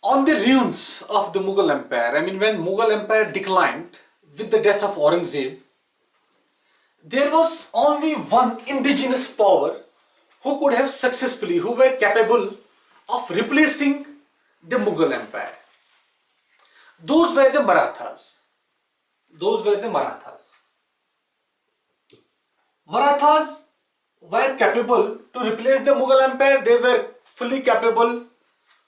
on the ruins of the Mughal Empire. I mean, when Mughal Empire declined with the death of Aurangzeb, there was only one indigenous power who could have successfully, who were capable of replacing the Mughal Empire. Those were the Marathas. Those were the Marathas. Marathas were capable to replace the Mughal Empire. They were fully capable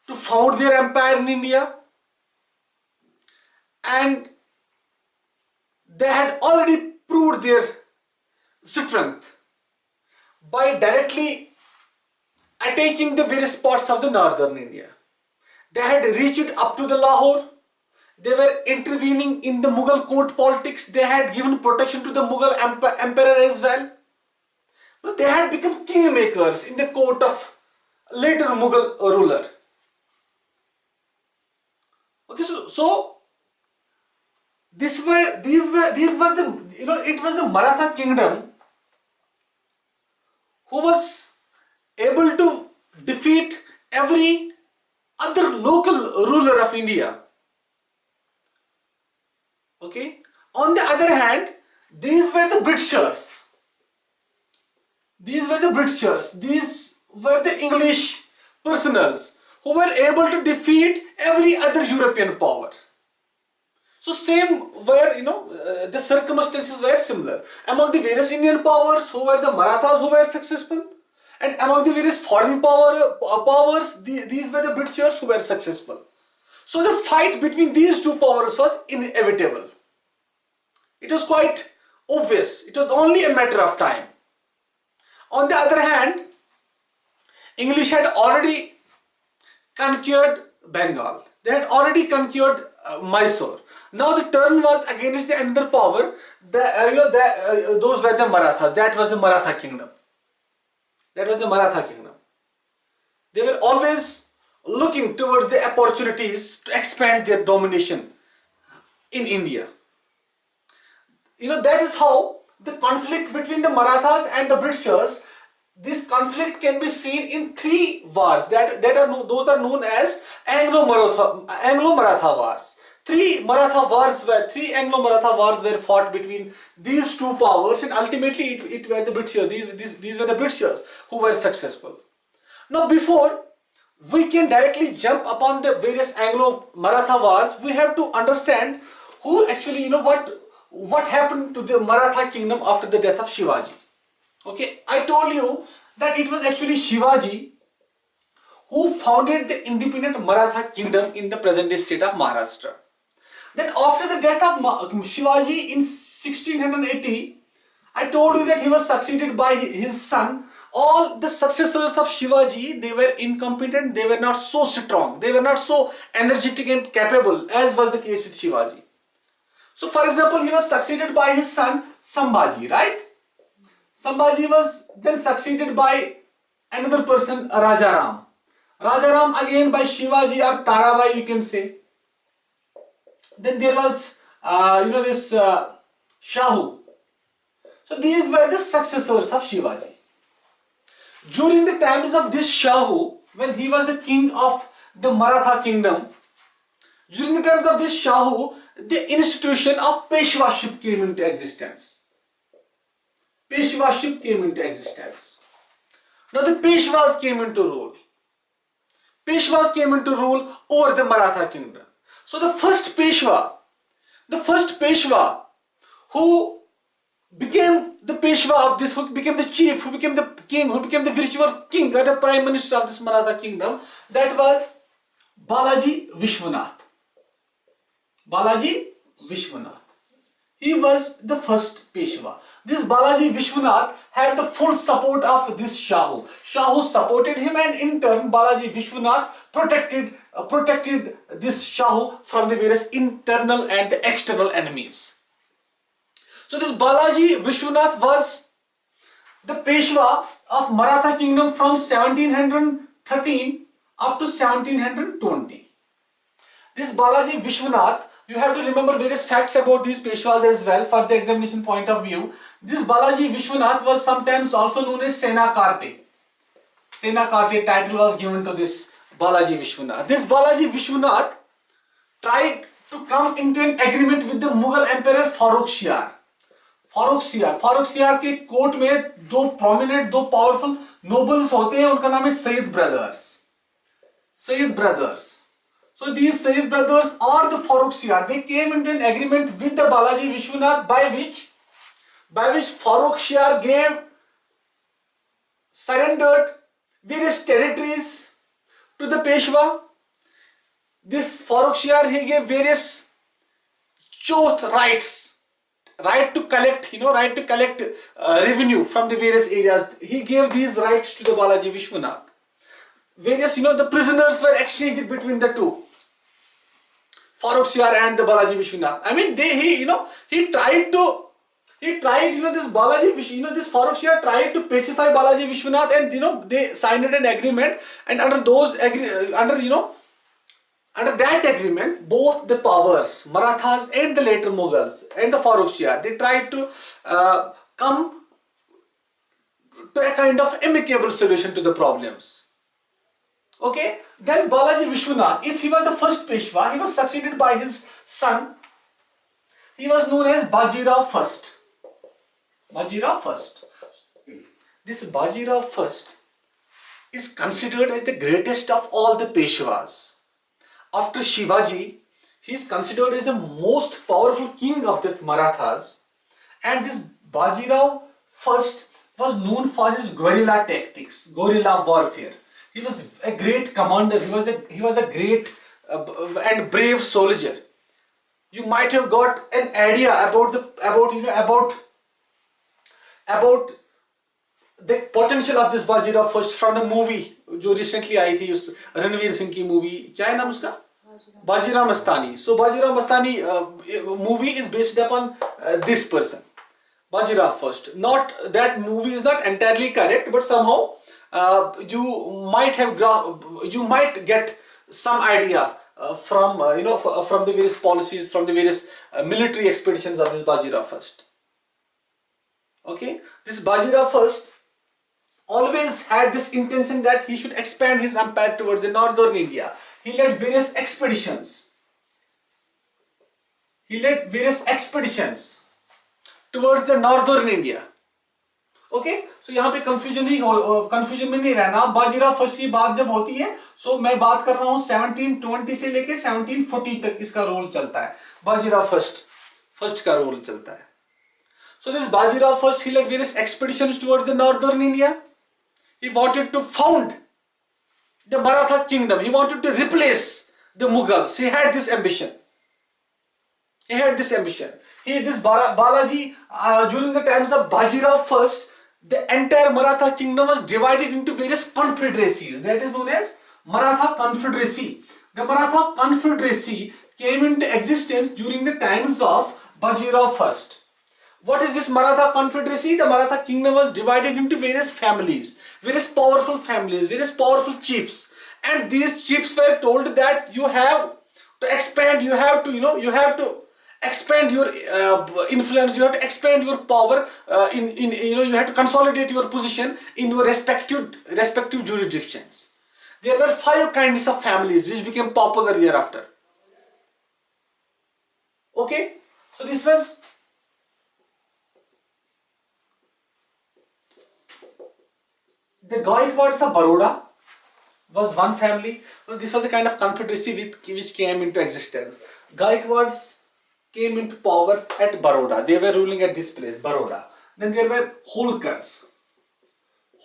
to found their empire in India, and they had already proved their strength by directly attacking the various parts of the northern India. They had reached up to the Lahore. They were intervening in the Mughal court politics. They had given protection to the Mughal emperor as well. They had become kingmakers in the court of later Mughal ruler. Okay, so these were the, it was the Maratha kingdom who was able to defeat every other local ruler of India. Okay. On the other hand, these were the Britishers. These were the Britishers. These were the English personals who were able to defeat every other European power. So same were, the circumstances were similar. Among the various Indian powers, who were the Marathas who were successful, and among the various foreign powers, these were the Britishers who were successful. So the fight between these two powers was inevitable. It was quite obvious. It was only a matter of time. On the other hand, English had already conquered Bengal. They had already conquered Mysore. Now the turn was against the another power. Those were the Marathas. That was the Maratha kingdom. That was the Maratha kingdom. They were always looking towards the opportunities to expand their domination in India. That is how the conflict between the Marathas and the Britishers, this conflict can be seen in three wars. Those are known as Anglo Maratha wars. Three Anglo Maratha wars were fought between these two powers, and ultimately it were the Britishers. These were the Britishers who were successful. Now, before we can directly jump upon the various Anglo Maratha wars, we have to understand who actually, what happened to the Maratha kingdom after the death of Shivaji. Okay, I told you that it was actually Shivaji who founded the independent Maratha kingdom in the present day state of Maharashtra. Then after the death of Shivaji in 1680, I told you that he was succeeded by his son. All the successors of Shivaji, they were incompetent, they were not so strong, they were not so energetic and capable as was the case with Shivaji. So for example, he was succeeded by his son Sambhaji, right? Sambhaji was then succeeded by another person, Rajaram. Rajaram again by Shivaji or Tarabai, you can say. Then there was, this Shahu. So these were the successors of Shivaji. During the times of this Shahu, when he was the king of the Maratha kingdom, during the times of this Shahu, the institution of Peshwaship came into existence. Peshwaship came into existence. Now the Peshwas came into rule. Peshwas came into rule over the Maratha kingdom. So the first Peshwa who became the Peshwa of this, who became the chief, who became the king, who became the virtual king or the prime minister of this Maratha kingdom, that was Balaji Vishwanath. Balaji Vishwanath. He was the first Peshwa. This Balaji Vishwanath had the full support of this Shahu. Shahu supported him, and in turn Balaji Vishwanath protected this Shahu from the various internal and the external enemies. So this Balaji Vishwanath was the Peshwa of Maratha kingdom from 1713 up to 1720. This Balaji Vishwanath, you have to remember various facts about these Peshwas as well for the examination point of view. This Balaji Vishwanath was sometimes also known as Senakarte. Senakarte title was given to this Balaji Vishwanath. This Balaji Vishwanath tried to come into an agreement with the Mughal Emperor Farrukh Shiar. Farooq शियार के court में दो prominent, दो powerful nobles होते हैं, उनका नाम है Sayyid brothers. So these Sayyid brothers are the Farrukh Shiar. They came into an agreement with the Balaji Vishwanath by which Farrukh Shiar surrendered various territories to the Peshwa. This Farrukh Shiar, he gave various choth rights, right to collect revenue from the various areas. He gave these rights to the Balaji Vishwanath. Various, the prisoners were exchanged between the two, Farrukh Shiar and the Balaji Vishwanath. I mean, this Farrukh Shiar tried to pacify Balaji Vishwanath, and they signed an agreement, and under that agreement, both the powers, Marathas and the later Mughals and the Farrukh Shiar, they tried to come to a kind of amicable solution to the problems. Okay, then Balaji Vishwanath, if he was the first Peshwa, he was succeeded by his son. He was known as Bajirao First. This Bajirao First is considered as the greatest of all the Peshwas. After Shivaji, he is considered as the most powerful king of the Marathas, and this Bajirao First was known for his guerrilla tactics, guerrilla warfare. He was a great commander. He was a great and brave soldier. You might have got an idea about the potential of this Bajirao First from the movie जो recently आई थी, उस रणवीर सिंह की movie. क्या है नाम उसका? Bajirao Mastani. So Bajirao Mastani movie is based upon this person, Bajirao First. Not that movie is not entirely correct, but somehow you might get some idea from the various policies, from the various military expeditions of this Bajirao First. Okay, this Bajirao First always had this intention that he should expand his empire towards the northern India. He led various expeditions. Towards the northern India. Okay, so यहाँ पे confusion में नहीं रहना. Bajirao first की बात जब होती है, सो मैं बात कर रहा हूँ 1720 से लेके 1740 तक इसका रोल चलता है. बाजीराव फर्स्ट का रोल चलता है. So this Bajirao First, he led various expeditions towards the northern India. He wanted to found the Maratha kingdom. He wanted to replace the Mughals. He had this ambition. This Balaji, during the times of Bajirao First, the entire Maratha kingdom was divided into various confederacies. That is known as Maratha Confederacy. The Maratha Confederacy came into existence during the times of Bajirao First. What is this Maratha Confederacy? The Maratha kingdom was divided into various families, various powerful chiefs, and these chiefs were told that you have to expand, you have to expand your influence, you have to expand your power, you have to consolidate your position in your respective jurisdictions. There were 5 kinds of families which became popular thereafter. Okay, so this was the Gaikwads of Baroda was one family. This was a kind of confederacy which came into existence. Gaikwads came into power at Baroda. They were ruling at this place, Baroda. Then there were Holkars.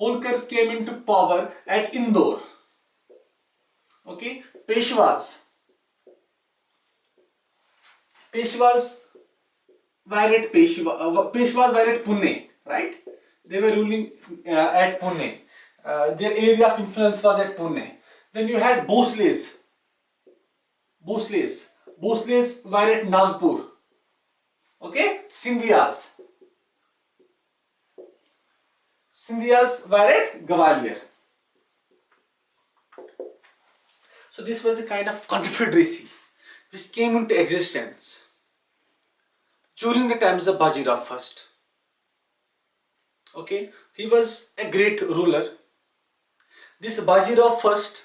Holkars came into power at Indore. Okay, Peshwas were at Pune, right? They were ruling at Pune. Their area of influence was at Pune. Then you had Bhosles. Bhosles were at Nagpur. Okay, Sindhias were at Gwalior. So this was a kind of confederacy which came into existence during the times of Bajirao First. Okay, he was a great ruler. This Bajirao First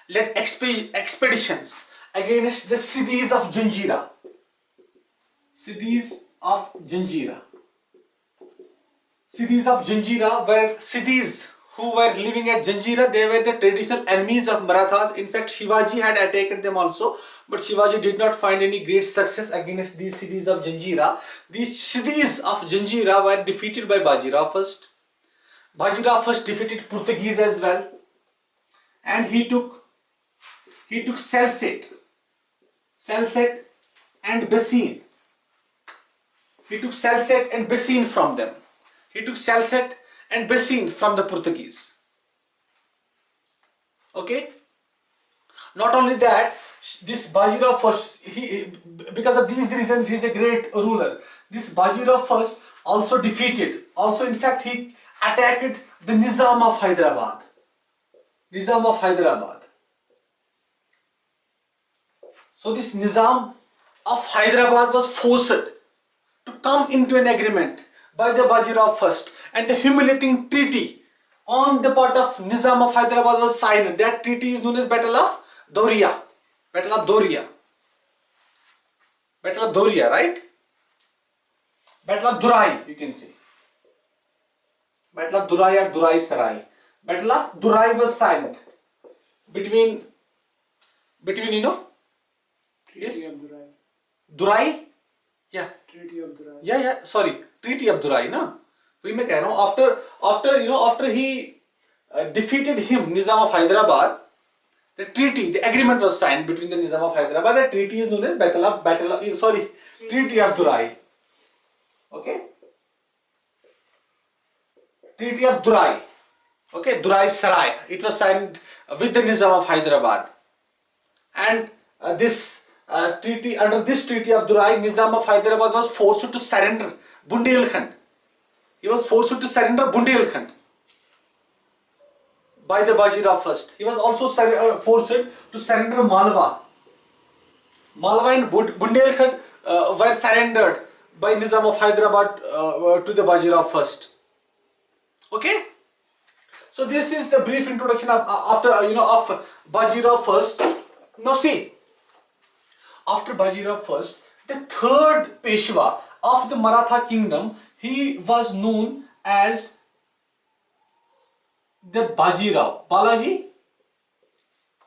led expeditions against the cities of Janjira. Cities of Janjira. Cities of Janjira were cities who were living at Janjira. They were the traditional enemies of Marathas. In fact, Shivaji had attacked them also, but Shivaji did not find any great success against these cities of Janjira. These cities of Janjira were defeated by Bajirao first. Bajirao first defeated Portuguese as well, and he took Salsette and Bessin. He took Salsette and Bessin from them. He took Salsette and Bessin from the Portuguese. Okay. Not only that, this Bajirao first, because of these reasons, he is a great ruler. This Bajirao first also defeated. Also, in fact, he attacked the Nizam of Hyderabad. Nizam of Hyderabad. So this Nizam of Hyderabad was forced to come into an agreement by the Bajirao first, and the humiliating treaty on the part of Nizam of Hyderabad was signed. That treaty is known as Battle of Doria. Battle of Doria. Battle of Doria, right? Battle of Durai, you can say. Battle of Durai or Durai Sarai. Battle of Durai was signed between yes, Durai, yeah, Treaty of Durai. Yeah, sorry, Treaty of Durai, na? वही मैं कह रहा हूँ. After he defeated him, Nizam of Hyderabad, the agreement was signed between the Nizam of Hyderabad. The treaty is known as Treaty of Durai. Okay, Treaty of Durai. Okay, Durai Sarai. It was signed with the Nizam of Hyderabad, and under this treaty of Durai, Nizam of Hyderabad was forced to surrender Bundelkhand. He was forced to surrender Bundelkhand by the Bajirao first. He was also forced to surrender Malwa. Malwa and Bundelkhand were surrendered by Nizam of Hyderabad to the Bajirao first. Okay. So this is the brief introduction of Bajirao first. Now see, after Bajirao first, the third Peshwa of the Maratha kingdom, he was known as the Bajirao. Balaji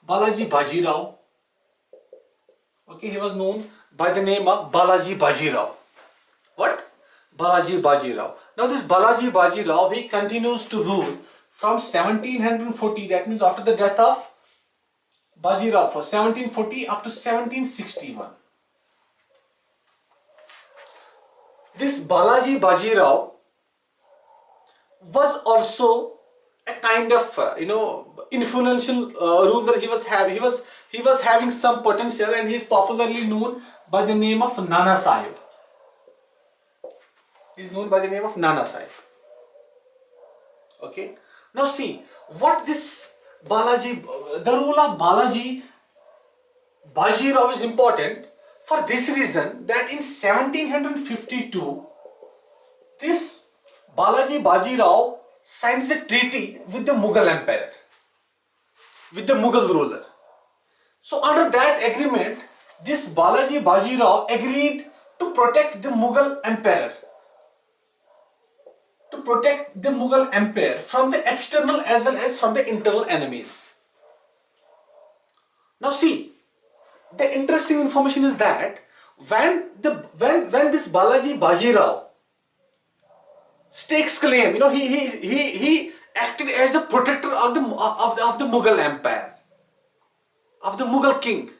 Bajirao. Okay, he was known by the name of Balaji Bajirao. What? Balaji Bajirao. Now this Balaji Bajirao, he continues to rule from 1740, that means after the death of Bajirao, for 1740 up to 1761. This Balaji Bajirao was also a kind of influential ruler. He was having some potential, and he is popularly known by the name of Nana Sahib. He is known by the name of Nana Sahib. Okay. Now see what this the rule of Balaji Bajirao is important for this reason, that in 1752 this Balaji Bajirao signs a treaty with the Mughal emperor, with the Mughal ruler. So under that agreement, this Balaji Bajirao agreed to protect the Mughal emperor, from the external as well as from the internal enemies. Now see, the interesting information is that when this Balaji Bajirao stakes claim, he acted as a protector of the Mughal empire, of the Mughal king.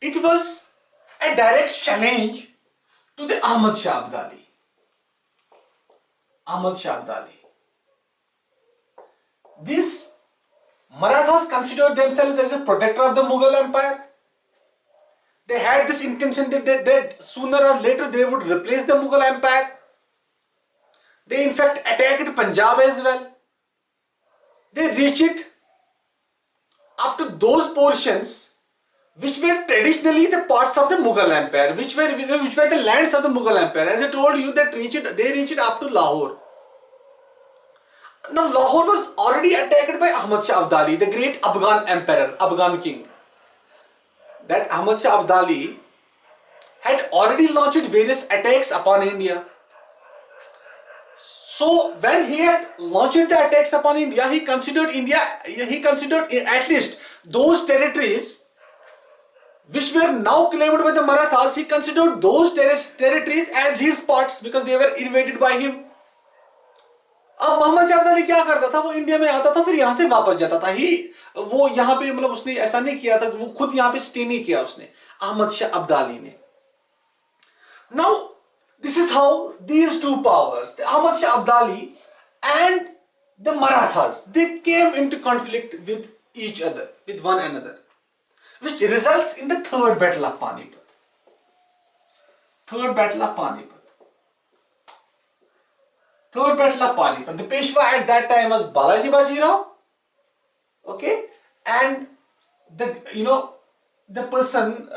It was a direct challenge to the Ahmad Shah Abdali. These Marathas considered themselves as a protector of the Mughal empire. They had this intention that sooner or later they would replace the Mughal empire. They in fact attacked Punjab as well. They reached up to those portions which were traditionally the parts of the Mughal empire, which were the lands of the Mughal empire. As I told you, that they reached up to Lahore. Now Lahore was already attacked by Ahmad Shah Abdali, the great Afghan emperor, Afghan king. That Ahmad Shah Abdali had already launched various attacks upon India. So when he had launched the attacks upon India, he considered at least those territories which were now claimed by the Marathas. He considered those territories as his parts because they were invaded by him. अब मोहम्मद शहजाद अली क्या करता था, वो India में आता था, फिर यहाँ से वापस जाता था। वो यहाँ पे मतलब उसने ऐसा नहीं किया था, वो खुद यहाँ पे स्टे नहीं किया उसने, अहमद शाह अब्दाली ने। Now this is how these two powers, the Ahmad Shah Abdali and the Marathas, they came into conflict with each other, with one another, which results in the third battle of Panipat. Third battle of Panipat. Third battle of Panipat. The Peshwa at that time was Balaji Bajirao, okay, and the person,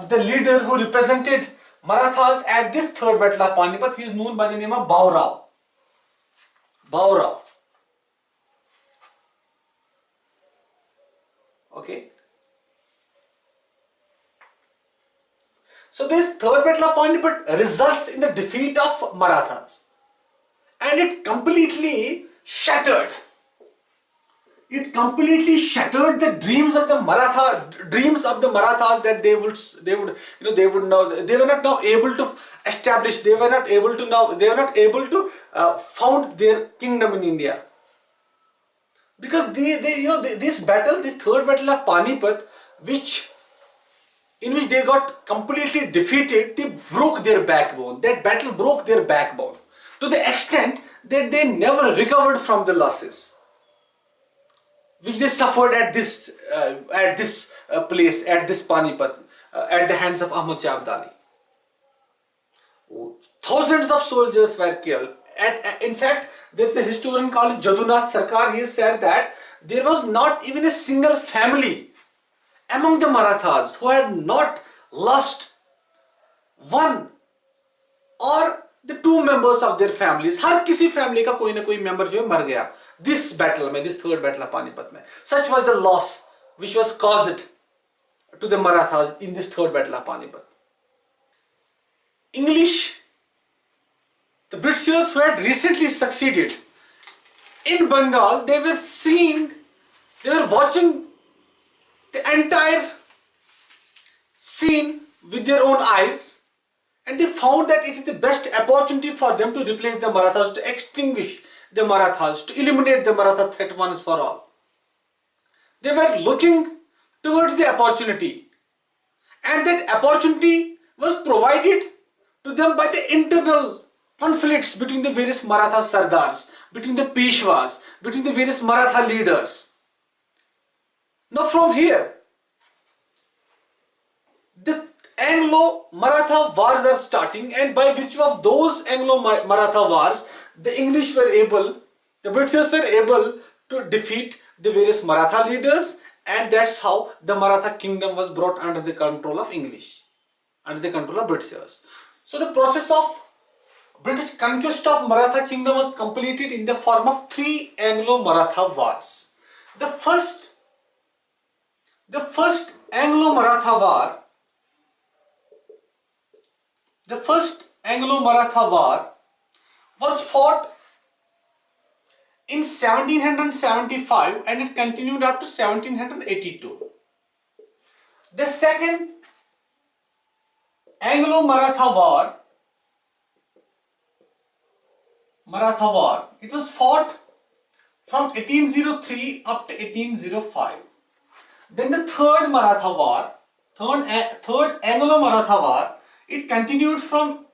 the leader who represented Marathas at this third battle of Panipat, he is known by the name of Baurao. Baurao. Okay. So this third battle of Panipat results in the defeat of Marathas. And it completely shattered. It completely shattered the dreams of the Marathas that they were not now able to establish. They were not able to found their kingdom in India. Because this third battle of Panipat, in which they got completely defeated, they broke their backbone. That battle broke their backbone to the extent that they never recovered from the losses which they suffered at this place, at this Panipat, at the hands of Ahmad Shah Abdali. Thousands of soldiers were killed. In fact, there is a historian called Jadunath Sarkar. He said that there was not even a single family among the Marathas who had not lost one or the two members of their families. हर किसी family का कोई ना कोई member जो है मर गया this battle में, this third battle of Panipat में. Such was the loss which was caused to the Marathas in this third battle of Panipat. The Britishers who had recently succeeded in Bengal, they were watching the entire scene with their own eyes. And they found that it is the best opportunity for them to replace the Marathas, to extinguish the Marathas, to eliminate the Maratha threat once for all. They were looking towards the opportunity, and that opportunity was provided to them by the internal conflicts between the various Maratha Sardars, between the Peshwas, between the various Maratha leaders. Now from here, the Anglo Maratha wars are starting, and by virtue of those Anglo Maratha wars, the Britishers were able to defeat the various Maratha leaders, and that's how the Maratha kingdom was brought under the control of Britishers. So the process of British conquest of Maratha kingdom was completed in the form of three Anglo Maratha wars. The first Anglo Maratha war. The first Anglo Maratha war was fought in 1775 and it continued up to 1782. The second Anglo Maratha war, it was fought from 1803 up to 1805. Then the third Anglo Maratha war, it continued from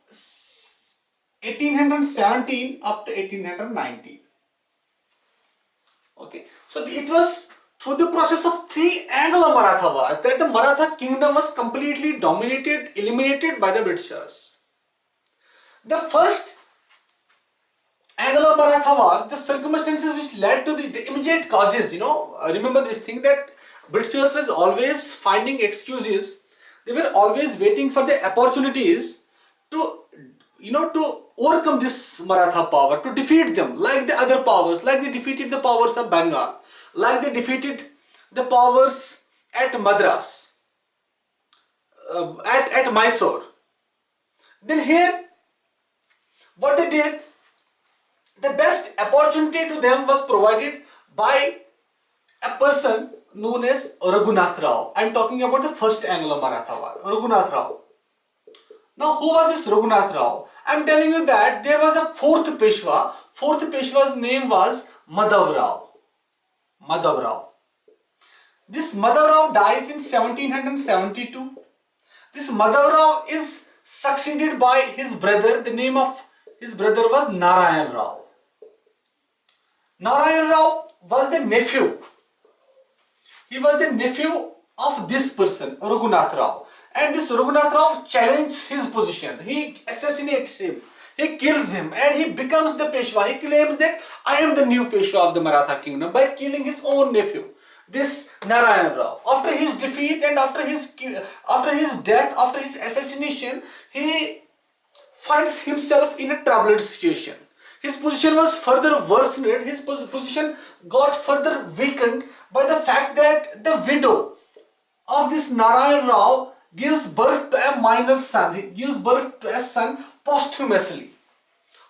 1817 up to 1819. Okay, so it was through the process of three Anglo Maratha wars that the Maratha kingdom was completely eliminated by the Britishers. The first Anglo Maratha war, the circumstances which led to the immediate causes, remember this thing that Britishers was always finding excuses. They were always waiting for the opportunities to, to overcome this Maratha power, to defeat them like the other powers, like they defeated the powers of Bengal, like they defeated the powers at Madras, at Mysore. Then here, what they did, the best opportunity to them was provided by a person known as Raghunath Rao. I am talking about the first Anglo Maratha war, Raghunath Rao. Now, who was this Raghunath Rao? I am telling you that there was a fourth Peshwa. Fourth Peshwa's name was Madhav Rao. Madhav Rao. This Madhav Rao dies in 1772. This Madhav Rao is succeeded by his brother. The name of his brother was Narayan Rao. Narayan Rao was the nephew. He was the nephew of this person, Raghunath Rao. And this Raghunath Rao challenges his position. He assassinates him. He kills him and he becomes the Peshwa. He claims that I am the new Peshwa of the Maratha kingdom by killing his own nephew, this Narayan Rao. After his defeat and after his death, after his assassination, he finds himself in a troubled situation. His position was further worsened. His position got further weakened by the fact that the widow of this Narayan Rao gives birth to a minor son. He gives birth to a son posthumously.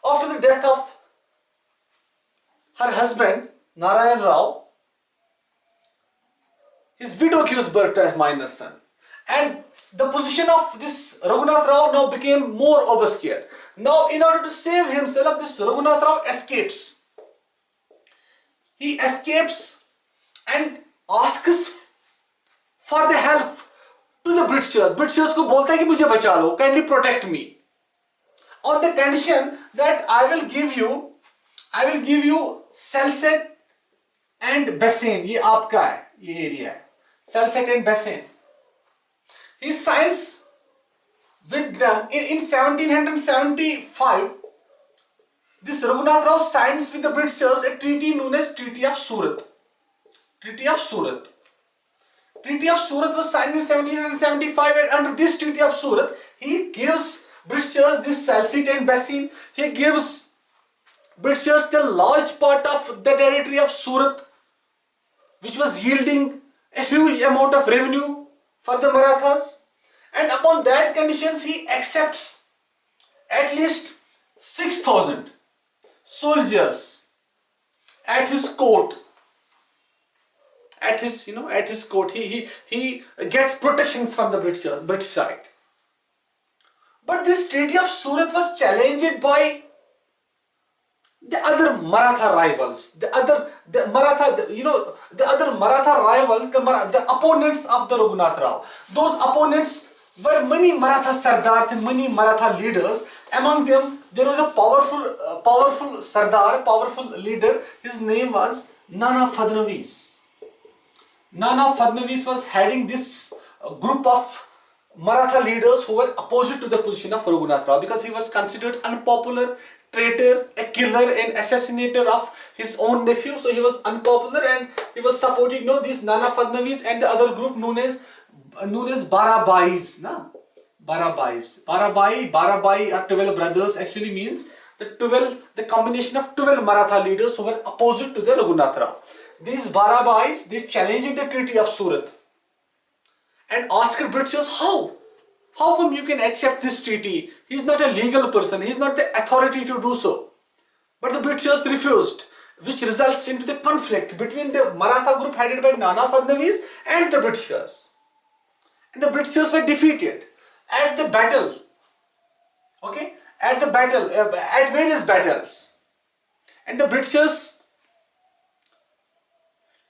After the death of her husband, Narayan Rao, his widow gives birth to a minor son. And the position of this Raghunath Rao now became more obscure. Now, in order to save himself, this Raghunath Rao escapes. He escapes and asks for the help to the Britishers. Britishers को बोलता है कि मुझे बचा लो, kindly protect me. On the condition that I will give you Salsette and Bassein. ये आपका है, ये area है. Salsette and Bassein. He signs with them in 1775. This Raghunath Rao signs with the Britishers a treaty known as Treaty of Surat. Treaty of Surat. Treaty of Surat was signed in 1775, and under this Treaty of Surat, he gives Britishers this Salsette and Bassein. He gives Britishers the large part of the territory of Surat, which was yielding a huge amount of revenue for the Marathas. And upon that conditions, he accepts at least 6,000 soldiers at his court. At his court, he gets protection from the British side. But this Treaty of Surat was challenged by the other Maratha rivals, the other Maratha rivals, the opponents of the Raghunath Rao. Those opponents were many Maratha Sardars and many Maratha leaders. Among them, there was a powerful Sardar, powerful leader. His name was Nana Fadnavis. Nana Fadnavis was heading this group of Maratha leaders who were opposite to the position of Raghunath Rao because he was considered unpopular, traitor, a killer and assassinator of his own nephew. So he was unpopular and he was supporting this Nana Fadnavis and the other group known as Barabais. Barabai are 12 brothers actually means the combination of 12 Maratha leaders who were opposite to the Raghunath Rao. These Barabais, they challenged the Treaty of Surat and asked Britishers, how come you can accept this treaty? He is not a legal person, he is not the authority to do so. But the Britishers refused, which results into the conflict between the Maratha group headed by Nana Fadnavis and the Britishers. And the Britishers were defeated at the battle, at various battles. And the Britishers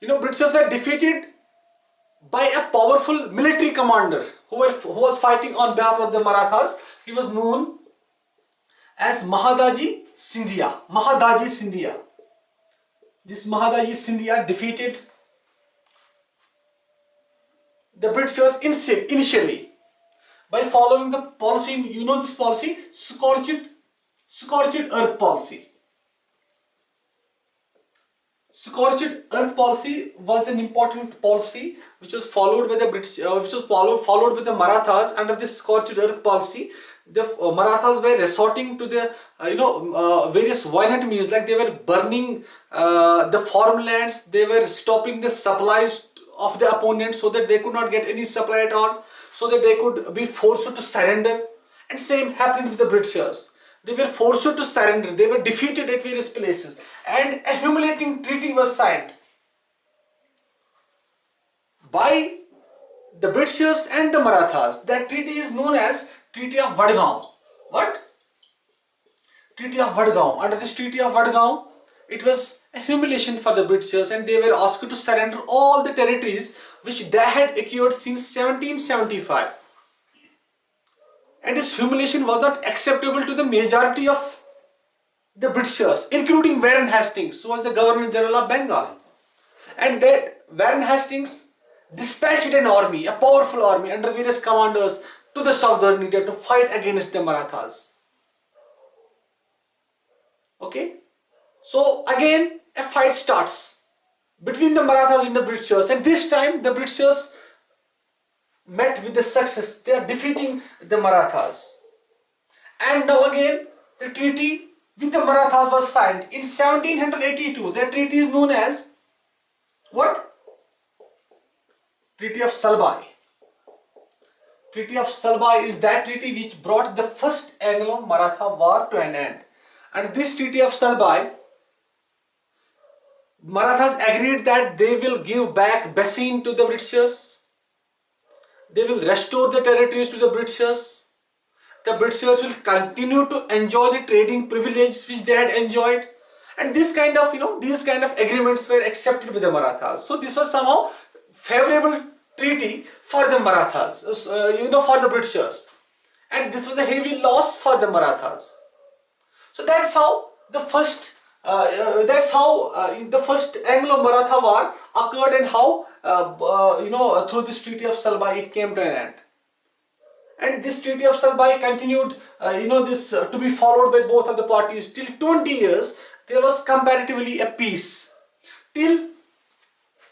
were defeated by a powerful military commander who was fighting on behalf of the Marathas. He was known as Mahadaji Scindia. This Mahadaji Scindia defeated the Britishers initially by following the policy, this policy, scorched earth policy. Scorched earth policy was an important policy which was followed by the British, followed by the Marathas. Under this scorched earth policy, the Marathas were resorting to the various violent means, like they were burning the farmlands, they were stopping the supplies of the opponent so that they could not get any supply at all, so that they could be forced to surrender. And same happened with the Britishers. They were forced to surrender, they were defeated at various places, and a humiliating treaty was signed by the Britishers and the Marathas. That treaty is known as Treaty of Vadgaon. What? Treaty of Vadgaon. Under this Treaty of Vadgaon, it was a humiliation for the Britishers, and they were asked to surrender all the territories which they had acquired since 1775. And this humiliation was not acceptable to the majority of the Britishers, including Warren Hastings, who was the Governor General of Bengal. And that Warren Hastings dispatched an army, a powerful army under various commanders, to the southern India to fight against the Marathas. Okay? So again a fight starts between the Marathas and the Britishers, and this time the Britishers met with the success. They are defeating the Marathas. And now again the treaty with the Marathas was signed in 1782. That treaty is known as what? Treaty of Salbai. Treaty of Salbai is that treaty which brought the first Anglo-Maratha war to an end. And this Treaty of Salbai, Marathas agreed that they will give back Bassein to the Britishers. They will restore the territories to the Britishers. The Britishers will continue to enjoy the trading privileges which they had enjoyed. And this kind of, these kind of agreements were accepted by the Marathas. So this was somehow favorable treaty for the Marathas, for the Britishers. And this was a heavy loss for the Marathas. So that's how the first Anglo-Maratha war occurred, and how through this Treaty of Salbai it came to an end. And this Treaty of Salbai continued, to be followed by both of the parties till 20 years. There was comparatively a peace till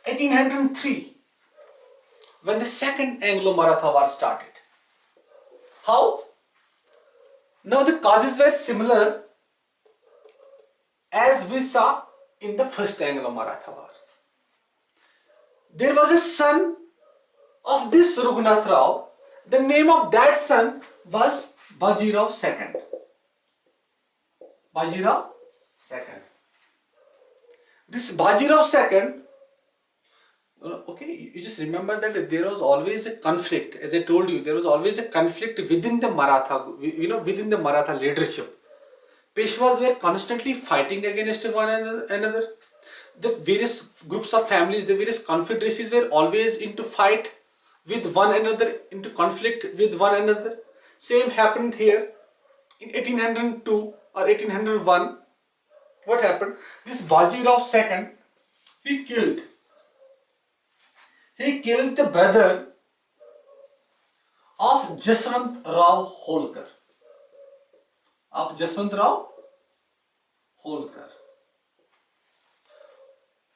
1803, when the second Anglo-Maratha war started. How? Now the causes were similar as we saw in the first Anglo-Maratha war. There was a son of this Raghunath Rao. The name of that son was Bajirao II. Bajirao II. This Bajirao II, okay, you just remember that there was always a conflict. As I told you, there was always a conflict within the Maratha, within the Maratha leadership. Peshwas were constantly fighting against one another. The various groups of families, the various confederacies were always into fight with one another, into conflict with one another. Same happened here in 1802 or 1801. What happened? This Bajirao II, he killed the brother of Jaswant Rao Holkar.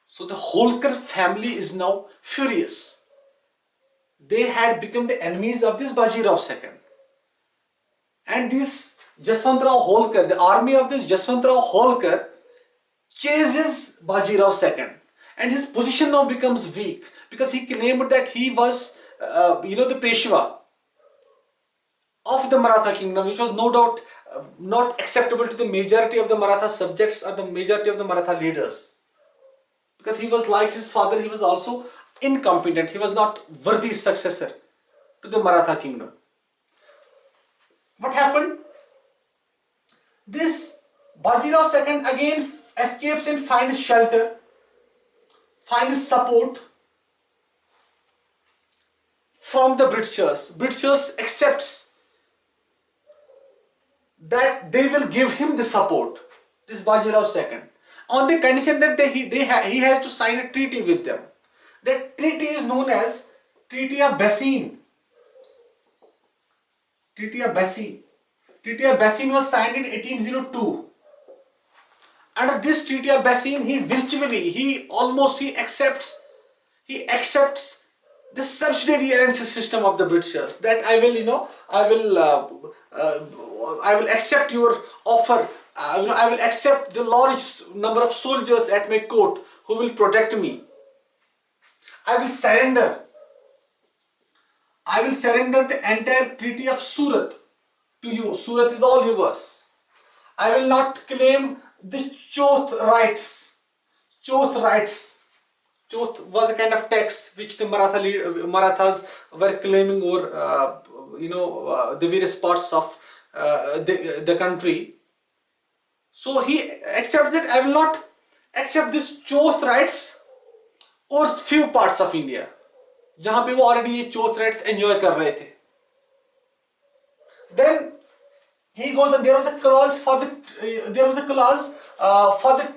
So the Holkar family is now furious. They had become the enemies of this Bajirao II. And this Jaswant Rao Holkar, the army of this Jaswant Rao Holkar, chases Bajirao II. And his position now becomes weak, because he claimed that he was, the Peshwa of the Maratha kingdom, which was no doubt not acceptable to the majority of the Maratha subjects or the majority of the Maratha leaders. Because he was like his father, he was also incompetent. He was not worthy successor to the Maratha kingdom. What happened? This Bajirao II again escapes and finds shelter, finds support from the Britishers. Britishers accepts that they will give him the support, this Bajirao II, on the condition that he has to sign a treaty with them. That treaty is known as Treaty of Bassein. Treaty of Bassein. Treaty of Bassein was signed in 1802. Under this Treaty of Bassein, he accepts the subsidiary alliance system of the Britishers, that I will, I will accept your offer. I will accept the large number of soldiers at my court who will protect me. I will surrender. I will surrender the entire Treaty of Surat to you. Surat is all yours. I will not claim the Choth rights. Choth rights. Choth was a kind of tax which the Marathas were claiming over, the various parts of the country. So he accepts that I will not accept this Choth rights over few parts of India, जहाँ पे वो already ये Choth rights enjoy कर रहे थे. Then he goes, and there was a clause for the there was a clause for the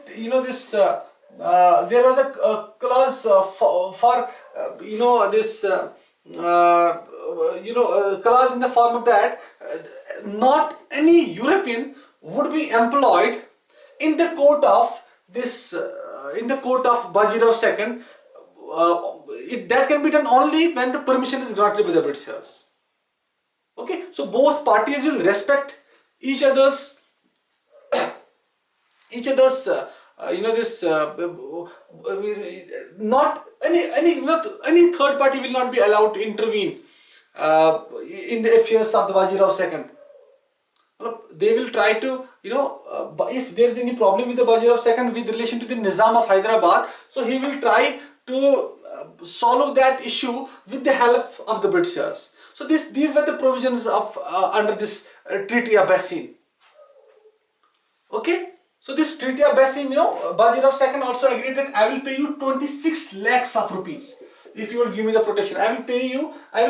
there was a clause for this clause in the form of that not any European would be employed in the court of this in the court of Bajirao II. That can be done only when the permission is granted by the Britishers. Okay, so both parties will respect each other's not any third party will not be allowed to intervene in the affairs of the Bajirao II. They will try to, if there is any problem with the Bajirao II with relation to the Nizam of Hyderabad, so he will try to solve that issue with the help of the Britishers. So these were the provisions of under this Treaty of Bassein. Okay, so this Treaty of Bassein, Bajirao II also agreed that I will pay you 26 lakhs of rupees if you will give me the protection. I will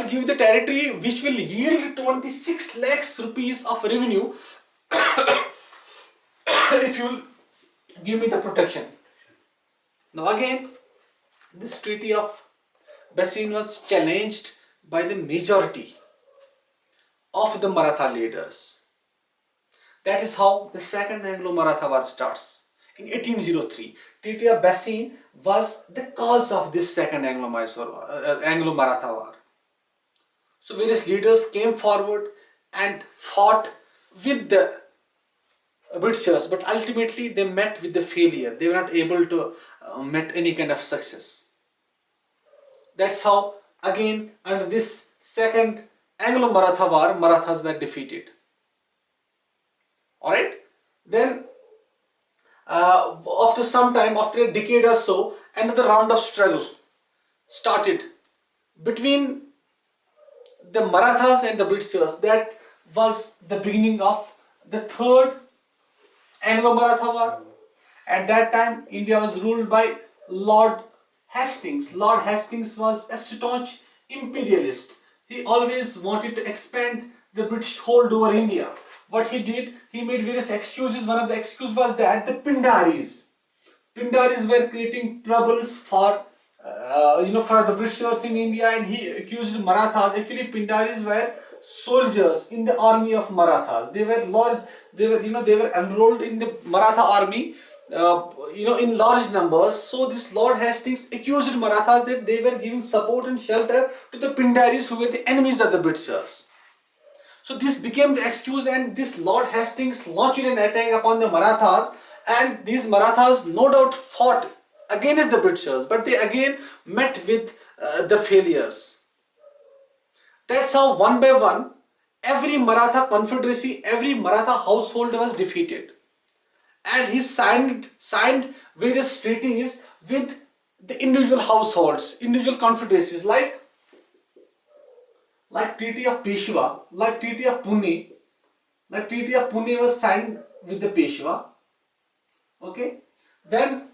give you the territory which will yield 26 lakhs rupees of revenue if you will give me the protection. Now again, this Treaty of Bassein was challenged by the majority of the Maratha leaders. That is how the Second Anglo Maratha War starts. In 1803, Treaty of Bassein was the cause of this Second Anglo Maratha War. So various leaders came forward and fought with the Britishers, but ultimately they met with the failure. They were not able to met any kind of success. That's how again under this Second Anglo Maratha War, Marathas were defeated. Alright, then after some time, after a decade or so, another round of struggle started between the Marathas and the Britishers. That was the beginning of the Third Anglo Maratha War. At that time, India was ruled by Lord Hastings. Lord Hastings was a staunch imperialist. He always wanted to expand the British hold over India. What he did, he made various excuses. One of the excuses was that the Pindaris were creating troubles for the Britishers in India, and he accused Marathas. Actually, Pindaris were soldiers in the army of Marathas. They were enrolled in the Maratha army, in large numbers. So this Lord Hastings accused Marathas that they were giving support and shelter to the Pindaris, who were the enemies of the Britishers. So this became the excuse, and this Lord Hastings launched an attack upon the Marathas, and these Marathas no doubt fought against the Britishers, but they again met with the failures. That's how one by one every Maratha confederacy, every Maratha household was defeated, and he signed various treaties with the individual households, individual confederacies, like Treaty of Peshwa, like Treaty of Pune. Like Treaty of Pune was signed with the Peshwa. Okay. Then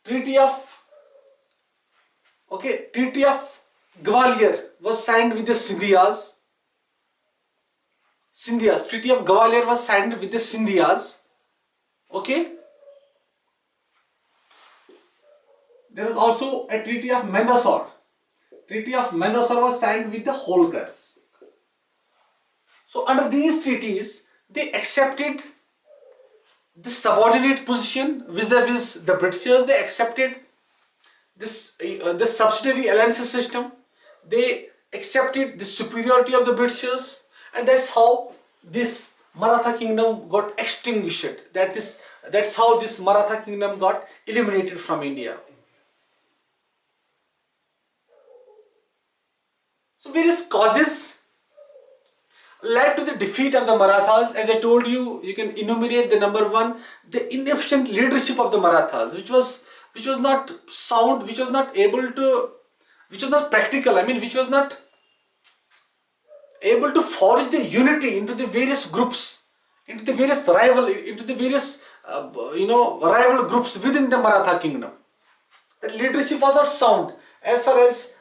Treaty of Gwalior was signed with the Sindhiyas. Treaty of Gwalior was signed with the Sindhiyas. Okay. There was also a Treaty of Mandsaur. Treaty of Mandsaur was signed with the Holkars. So under these treaties, they accepted the subordinate position vis-a-vis the Britishers. They accepted this subsidiary alliance system. They accepted the superiority of the Britishers, and that's how this Maratha kingdom got extinguished. That's how this Maratha kingdom got eliminated from India. So various causes led to the defeat of the Marathas. As I told you, you can enumerate the number one, the inefficient leadership of the Marathas, which was not sound, which was not able to, which was not practical. I mean, which was not able to forge the unity into the various groups, into the various rival groups within the Maratha kingdom. The leadership was not sound. As far as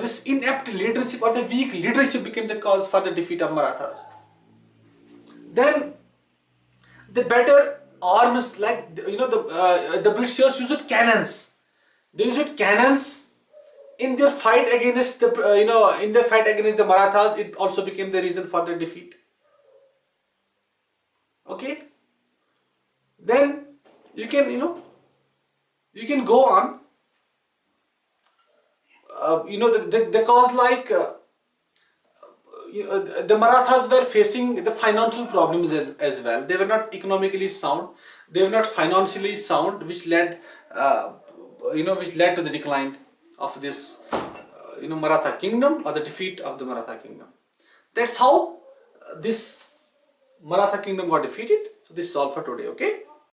this inept leadership or the weak leadership became the cause for the defeat of Marathas. Then the better arms, like the Britishers used cannons. They used cannons in their fight against the Marathas. It also became the reason for the defeat. Okay. Then you can go on. The cause, like the Marathas were facing the financial problems as well. They were not economically sound. They were not financially sound, which led to the decline of this Maratha kingdom, or the defeat of the Maratha kingdom. That's how this Maratha kingdom got defeated. So this is all for today. Okay.